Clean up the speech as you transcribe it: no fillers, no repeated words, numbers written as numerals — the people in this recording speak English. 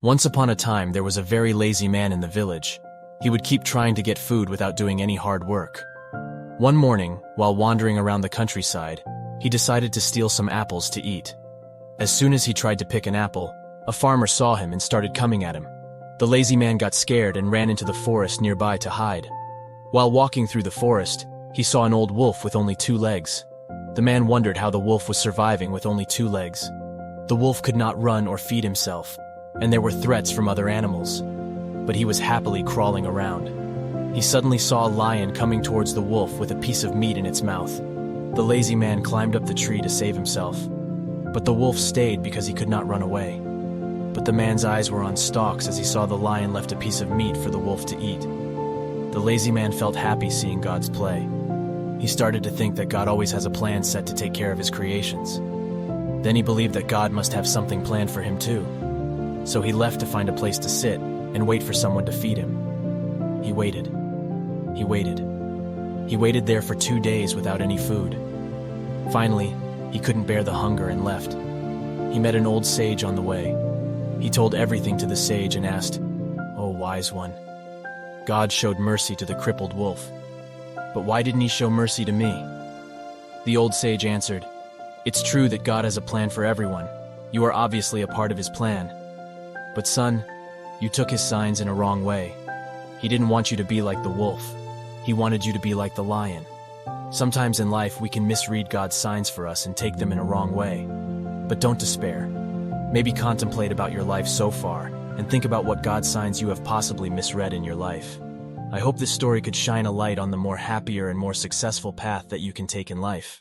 Once upon a time, there was a very lazy man in the village. He would keep trying to get food without doing any hard work. One morning, while wandering around the countryside, he decided to steal some apples to eat. As soon as he tried to pick an apple, a farmer saw him and started coming at him. The lazy man got scared and ran into the forest nearby to hide. While walking through the forest, he saw an old wolf with only 2 legs. The man wondered how the wolf was surviving with only 2 legs. The wolf could not run or feed himself, and there were threats from other animals. But he was happily crawling around. He suddenly saw a lion coming towards the wolf with a piece of meat in its mouth. The lazy man climbed up the tree to save himself. But the wolf stayed because he could not run away. But the man's eyes were on stalks as he saw the lion left a piece of meat for the wolf to eat. The lazy man felt happy seeing God's play. He started to think that God always has a plan set to take care of his creations. Then he believed that God must have something planned for him too. So he left to find a place to sit and wait for someone to feed him. He waited. He waited. He waited there for 2 days without any food. Finally, he couldn't bear the hunger and left. He met an old sage on the way. He told everything to the sage and asked, "Oh, wise one." God showed mercy to the crippled wolf. But why didn't he show mercy to me? The old sage answered, "It's true that God has a plan for everyone. You are obviously a part of his plan. But son, you took his signs in a wrong way. He didn't want you to be like the wolf. He wanted you to be like the lion. Sometimes in life we can misread God's signs for us and take them in a wrong way. But don't despair. Maybe contemplate about your life so far and think about what God's signs you have possibly misread in your life. I hope this story could shine a light on the more happier and more successful path that you can take in life.